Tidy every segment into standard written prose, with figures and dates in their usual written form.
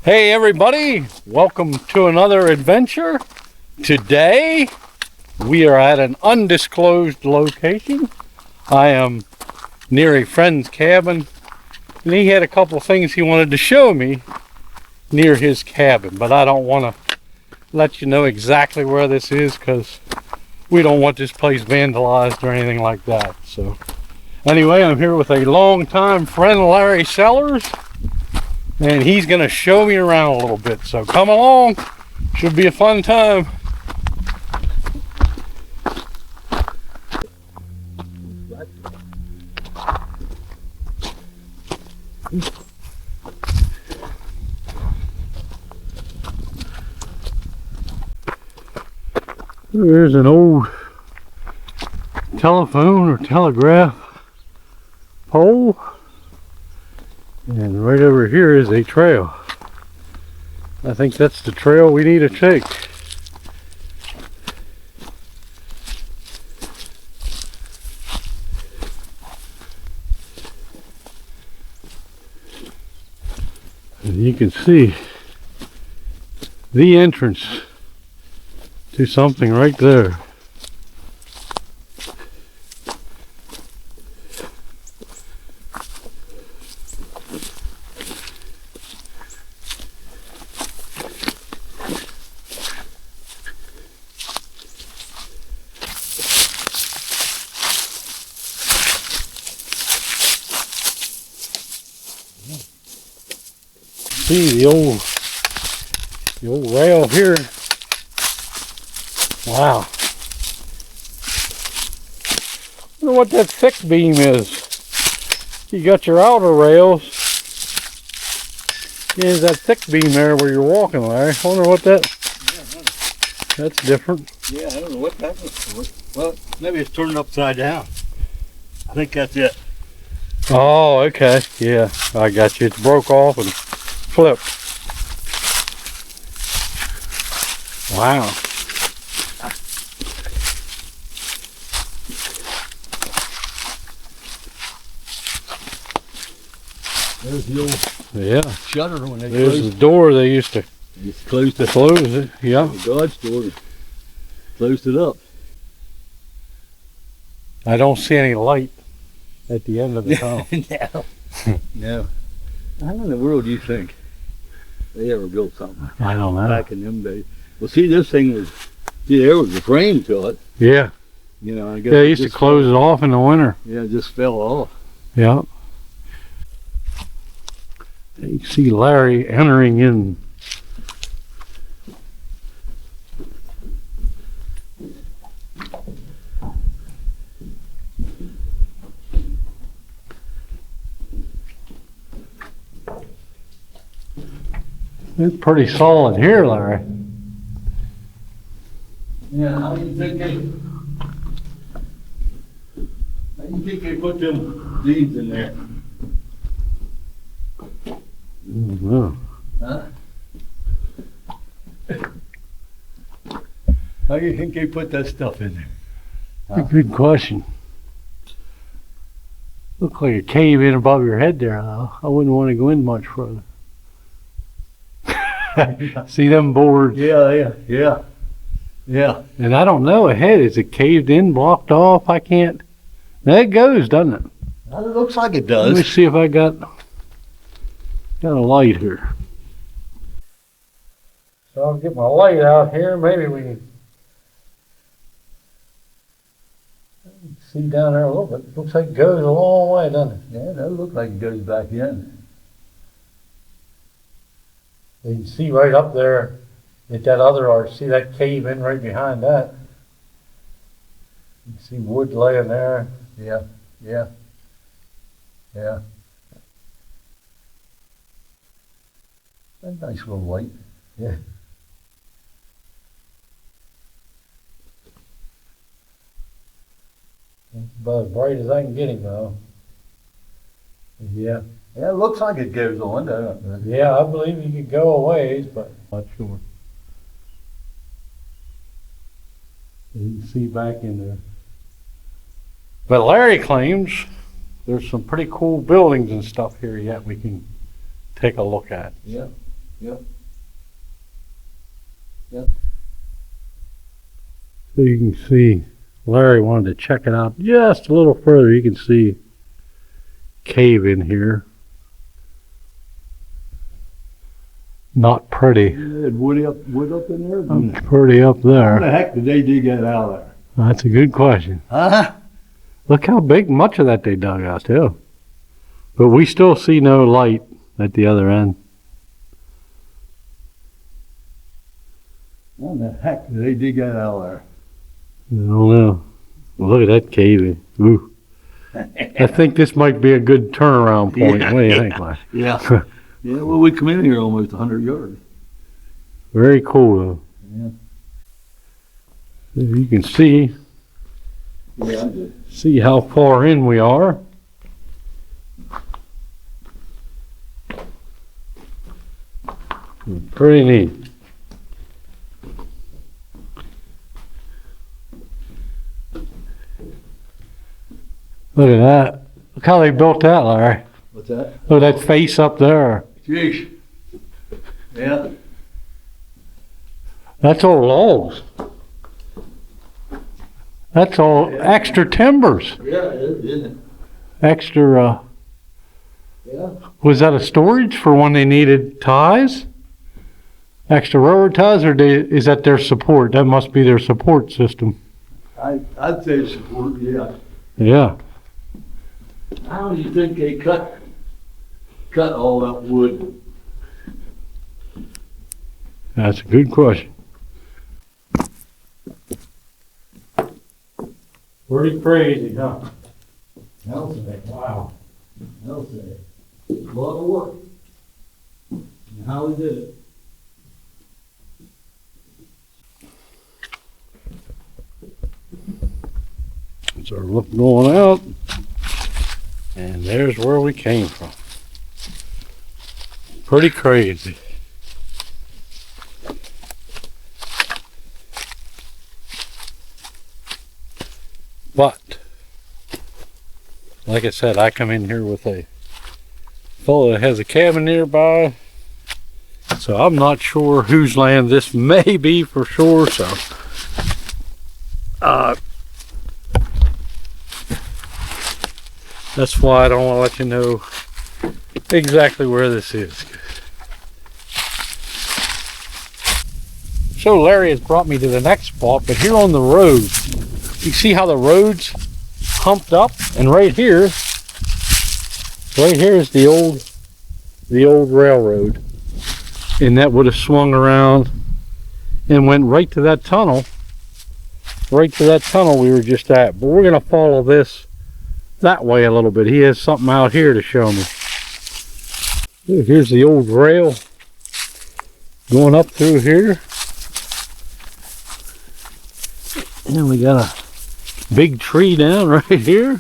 Hey everybody, welcome to another adventure. Today we are at an undisclosed location. I am near a friend's cabin and he had a couple of things he wanted to show me near his cabin, but I don't want to let you know exactly where this is because we don't want this place vandalized or anything like that. So anyway, I'm here with a longtime friend, Larry Sellers, and he's going to show me around a little bit. So come along, should be a fun time. There's an old telephone or telegraph pole, and right over here is a trail. I think that's the trail we need to take. And you can see the entrance to something right there. See the old rail here. Wow. I wonder what that thick beam is. You got your outer rails. There's that thick beam there where you're walking, Larry. I wonder what that. Yeah, that's different. Yeah, I don't know what that was for. Well, maybe it's turned upside down. I think that's it. Oh, okay. Yeah, I got you. It broke off and flipped. Wow. There's the old shutter when they There's closed. the door they used to Closed it. close it. Yeah. The God's door closed it up. I don't see any light at the end of the tunnel. No. No. How in the world do you think they ever built something I don't know. back in them days? Well, see, this thing was, there was a frame to it. Yeah. You know, I guess They used to close it off in the winter. Yeah, it just fell off. Yeah. You can see Larry entering in. It's pretty solid here, Larry. Yeah, how do you think they put them deeds in there? Oh. Huh? How do you think they put that stuff in there? That's a good question. Look like a cave in above your head there, though. I wouldn't want to go in much further. See them boards? Yeah. And I don't know ahead. Is it caved in, blocked off? I can't. There it goes, doesn't it? Well, it looks like it Let me does. see if I got a light here. So I'll get my light out here. Maybe we can see down there a little bit. Looks like it goes a long way, doesn't it? Yeah, it does look like it goes back in. You can see right up there at that other arch. See that cave in right behind that? You can see wood laying there. Yeah. A nice little light. Yeah. It's about as bright as I can get him, though. Yeah. Yeah, it looks like it goes on, doesn't it? Yeah, I believe you could go a ways, but I'm not sure. You can see back in there. But Larry claims there's some pretty cool buildings and stuff here yet we can take a look at. Yeah. Yep. So you can see, Larry wanted to check it out just a little further. You can see cave in here. Not pretty. Yeah, wood up in there. Pretty up How there. the heck did they dig that out of there? That's a good question. Huh? Look how big, much of that they dug out too. But we still see no light at the other end. How the heck did they dig that out of there? I don't know. Well, look at that cave. Ooh. I think this might be a good turnaround point. Yeah. What do you think, Larry? Yeah. Yeah, well, we come in here almost 100 yards. Very cool though. Yeah. You can see Yeah, I did. see how far in we are. Pretty neat. Look at that. Look how they built that, Larry. What's that? Look at that face up there. Jeez. Yeah. That's all logs. That's all extra timbers. Yeah, it is, isn't it? Extra, Yeah. was that a storage for when they needed ties? Extra railroad ties, or is that their support? That must be their support system. I'd say support, yeah. Yeah. How do you think they cut all that wood? That's a good question. Pretty crazy, huh? I'll say, Wow. I'll say. A lot of work. And how we did it. So we're looking going out, and there's where we came from. Pretty crazy. But, like I said, I come in here with a fellow that has a cabin nearby, so I'm not sure whose land this may be for sure, so that's why I don't want to let you know exactly where this is. So Larry has brought me to the next spot, but here on the road, you see how the road's humped up, and right here is the old railroad, and that would have swung around and went right to that tunnel we were just at. But we're gonna follow this that way a little bit. He has something out here to show me. Look, here's the old rail going up through here, and we got a big tree down right here.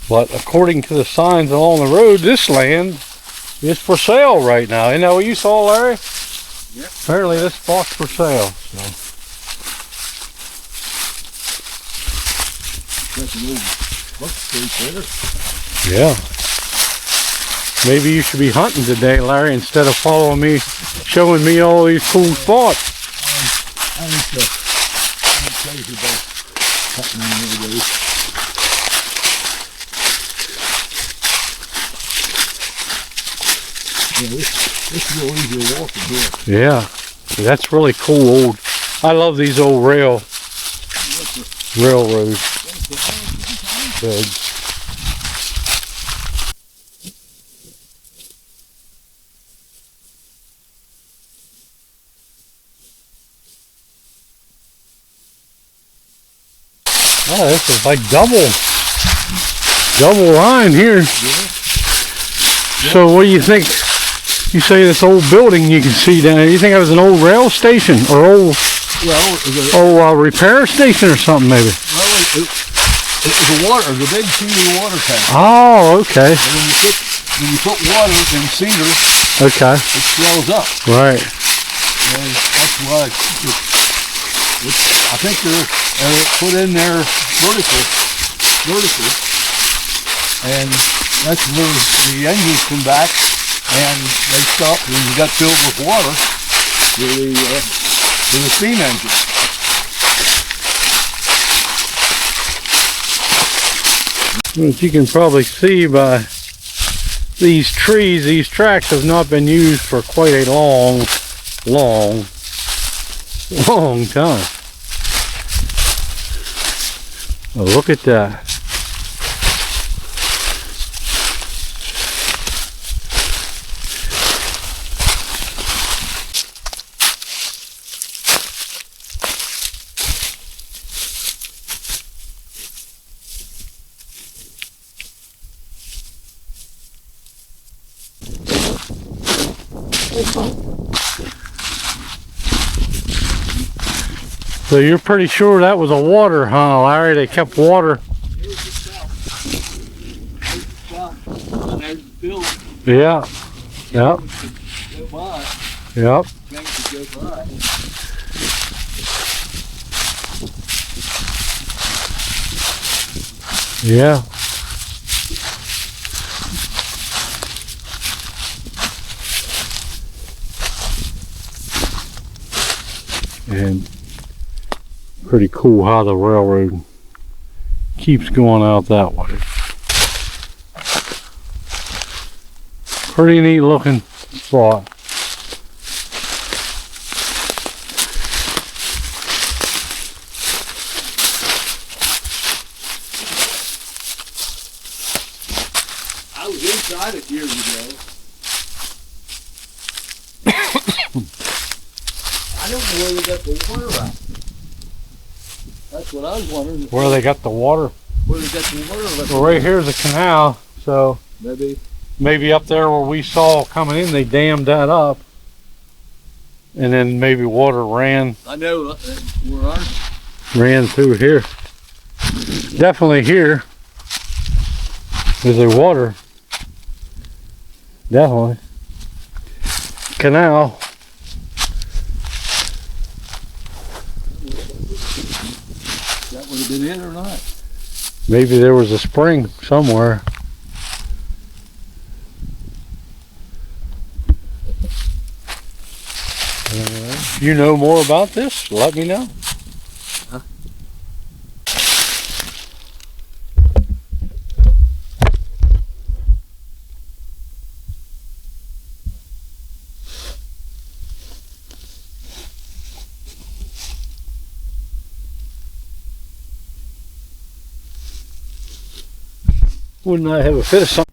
But according to the signs along the road, this land is for sale right now. Isn't that what you saw, Larry? Yep. Apparently this spot's for sale. So. That's an old buck street there. Yeah. Maybe you should be hunting today, Larry, instead of following me, showing me all these cool spots. I'm crazy about hunting in the days. Yeah, this is real easy to walk in here. Yeah, that's really cool. I love these old railroad beds. Oh, this is like double line here. Yeah. So what do you think? You say this old building you can see down there. You think it was an old rail station or old repair station or something maybe? Well, it was the big cedar water tank. Oh, okay. And when you put water in cedar, Okay. it swells up. Right. And that's why I think they're put in there vertical vertical, and that's where the engines come back, and they stop when you got filled with water with the steam engine. As you can probably see by these trees, these tracks have not been used for quite a long time. Oh, look at that. So you're pretty sure that was a water, huh, Larry? They kept water. Yeah. Yep. Yep. Yeah. And pretty cool how the railroad keeps going out that way. Pretty neat looking spot. I was inside it years ago. I don't know where they got the water at. That's what I was wondering. Where they got the water? Where they got the water? Well, right here's the canal, so Maybe up there where we saw coming in, they dammed that up. And then maybe water ran I know where ours. ran through here. Definitely here is a water. Definitely. Canal. That would have been it or not. Maybe there was a spring somewhere. If you know more about this, let me know. Huh? Wouldn't I have a fit of something?